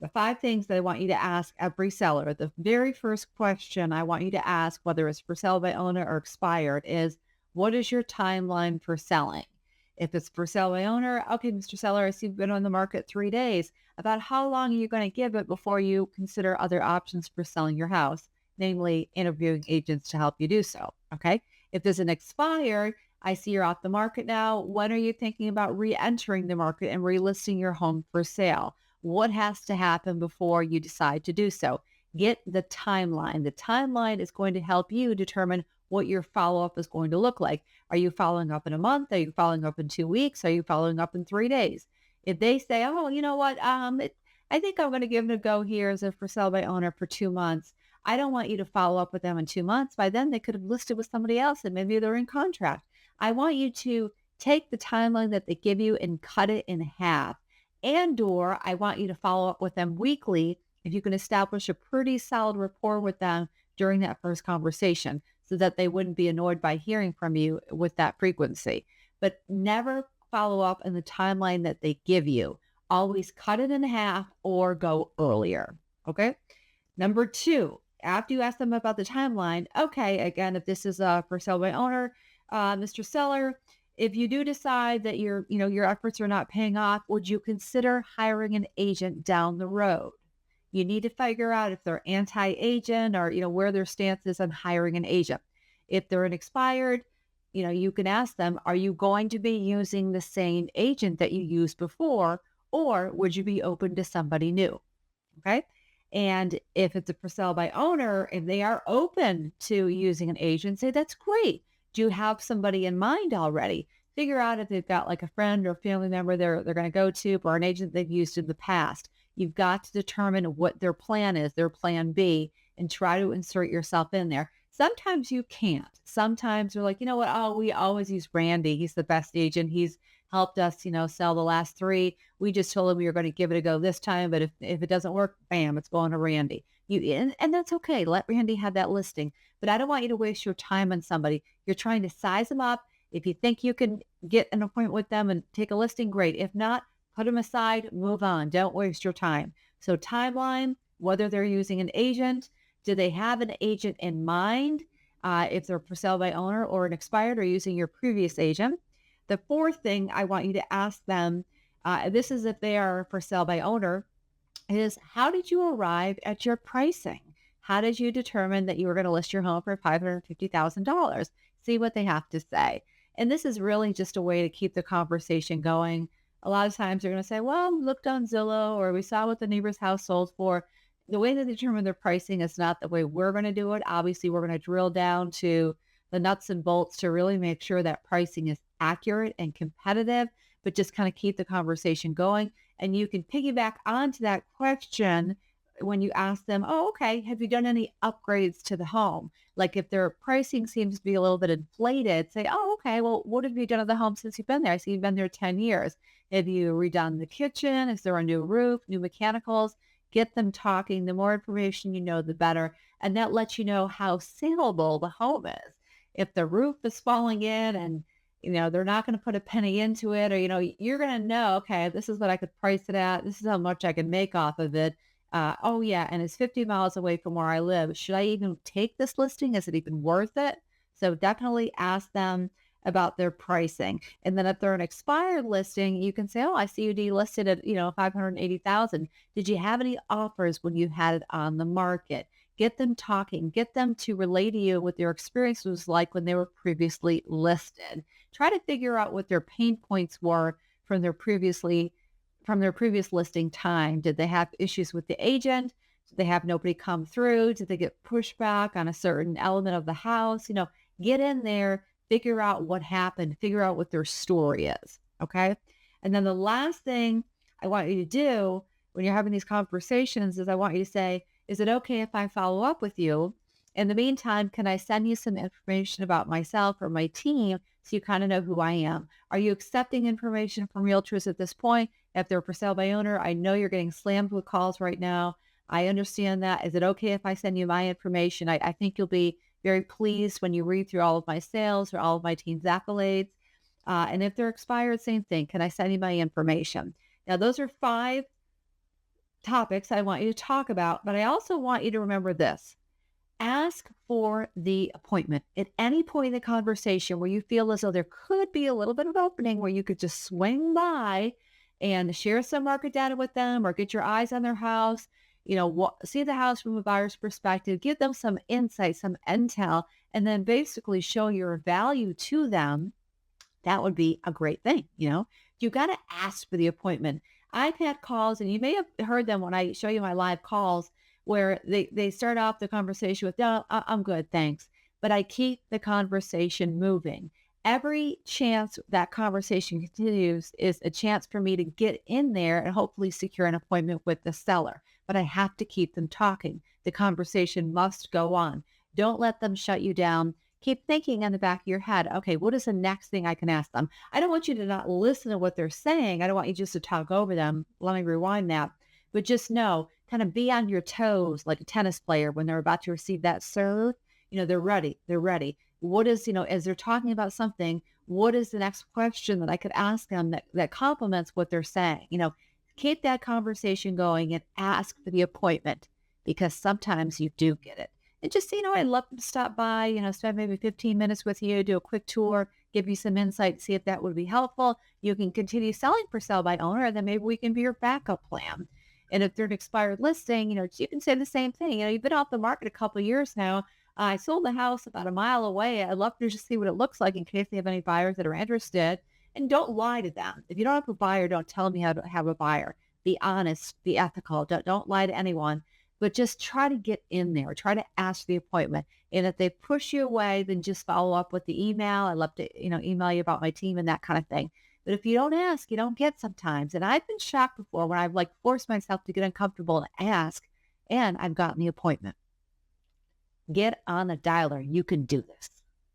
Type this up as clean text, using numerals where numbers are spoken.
The 5 things that I want you to ask every seller. The very first question I want you to ask, whether it's for sale by owner or expired, is what is your timeline for selling? If it's for sale by owner, okay, Mr. Seller, I see you've been on the market 3 days. About how long are you going to give it before you consider other options for selling your house, namely interviewing agents to help you do so? Okay. If there's an expired, I see you're off the market now. When are you thinking about re entering the market and relisting your home for sale? What has to happen before you decide to do so? Get the timeline. The timeline is going to help you determine what your follow up is going to look like. Are you following up in a month? Are you following up in 2 weeks? Are you following up in 3 days? If they say, oh, you know what? I think I'm going to give it a go here as a for sale by owner for 2 months. I don't want you to follow up with them in 2 months. By then, they could have listed with somebody else and maybe they're in contract. I want you to take the timeline that they give you and cut it in half. And or I want you to follow up with them weekly if you can establish a pretty solid rapport with them during that first conversation so that they wouldn't be annoyed by hearing from you with that frequency. But never follow up in the timeline that they give you. Always cut it in half or go earlier. Okay. Number two, after you ask them about the timeline, okay, again, if this is for sale by owner, Mr. Seller, if you do decide that your efforts are not paying off, would you consider hiring an agent down the road? You need to figure out if they're anti-agent or, where their stance is on hiring an agent. If they're an expired, you can ask them, are you going to be using the same agent that you used before, or would you be open to somebody new? Okay. And if it's a for sale by owner, if they are open to using an agent, say that's great. Do you have somebody in mind already? Figure out if they've got like a friend or family member they're going to go to or an agent they've used in the past. You've got to determine what their plan is, their plan B, and try to insert yourself in there. Sometimes you can't. Sometimes you're like, you know what? Oh, we always use Randy. He's the best agent. He's helped us, sell the last three. We just told him we were going to give it a go this time, but if it doesn't work, bam, it's going to Randy. And that's okay. Let Randy have that listing. But I don't want you to waste your time on somebody. You're trying to size them up. If you think you can get an appointment with them and take a listing, great. If not, put them aside, move on. Don't waste your time. So timeline, whether they're using an agent, do they have an agent in mind? If they're for sale by owner or an expired or using your previous agent. The fourth thing I want you to ask them, this is if they are for sale by owner, is how did you arrive at your pricing? How did you determine that you were going to list your home for $550,000? See what they have to say. And this is really just a way to keep the conversation going. A lot of times they're going to say, well, we looked on Zillow or we saw what the neighbor's house sold for. The way that they determine their pricing is not the way we're going to do it. Obviously, we're going to drill down to the nuts and bolts to really make sure that pricing is accurate and competitive, but just kind of keep the conversation going. And you can piggyback onto that question when you ask them, oh, okay, have you done any upgrades to the home? Like if their pricing seems to be a little bit inflated, say, oh, okay, well, what have you done to the home since you've been there? I see you've been there 10 years. Have you redone the kitchen? Is there a new roof, new mechanicals? Get them talking. The more information you know, the better. And that lets you know how saleable the home is. If the roof is falling in and they're not going to put a penny into it, or, you're going to know, okay, this is what I could price it at. This is how much I can make off of it. Oh yeah. And it's 50 miles away from where I live. Should I even take this listing? Is it even worth it? So definitely ask them about their pricing. And then if they're an expired listing, you can say, oh, I see you delisted at, 580,000. Did you have any offers when you had it on the market? Get them talking, get them to relate to you what their experience was like when they were previously listed. Try to figure out what their pain points were from their previous listing time. Did they have issues with the agent? Did they have nobody come through? Did they get pushback on a certain element of the house? Get in there, figure out what happened, figure out what their story is. Okay. And then the last thing I want you to do when you're having these conversations is I want you to say, is it okay if I follow up with you? In the meantime, can I send you some information about myself or my team so you kind of know who I am? Are you accepting information from realtors at this point? If they're for sale by owner, I know you're getting slammed with calls right now. I understand that. Is it okay if I send you my information? I think you'll be very pleased when you read through all of my sales or all of my team's accolades. And if they're expired, same thing. Can I send you my information? Now, those are 5 topics I want you to talk about, but I also want you to remember this. Ask for the appointment at any point in the conversation where you feel as though there could be a little bit of opening where you could just swing by and share some market data with them or get your eyes on their house, see the house from a buyer's perspective, give them some insight, some intel, and then basically show your value to them. That would be a great thing. You got to ask for the appointment. I've had calls, and you may have heard them when I show you my live calls, where they start off the conversation with, no, I'm good, thanks. But I keep the conversation moving. Every chance that conversation continues is a chance for me to get in there and hopefully secure an appointment with the seller. But I have to keep them talking. The conversation must go on. Don't let them shut you down. Keep thinking in the back of your head, okay, what is the next thing I can ask them? I don't want you to not listen to what they're saying. I don't want you just to talk over them. Let me rewind that. But just know, kind of be on your toes like a tennis player when they're about to receive that serve. They're ready. They're ready. What is, as they're talking about something, what is the next question that I could ask them that complements what they're saying? Keep that conversation going and ask for the appointment because sometimes you do get it. And just, I'd love to stop by, spend maybe 15 minutes with you, do a quick tour, give you some insight, see if that would be helpful. You can continue selling for sale by owner, and then maybe we can be your backup plan. And if they're an expired listing, you can say the same thing. You've been off the market a couple of years now. I sold the house about a mile away. I'd love to just see what it looks like in case they have any buyers that are interested. And don't lie to them. If you don't have a buyer, don't tell them you have a buyer. Be honest, be ethical. Don't lie to anyone. But just try to get in there. Try to ask the appointment. And if they push you away, then just follow up with the email. I love to, email you about my team and that kind of thing. But if you don't ask, you don't get sometimes. And I've been shocked before when I've forced myself to get uncomfortable and ask, and I've gotten the appointment. Get on the dialer. You can do this.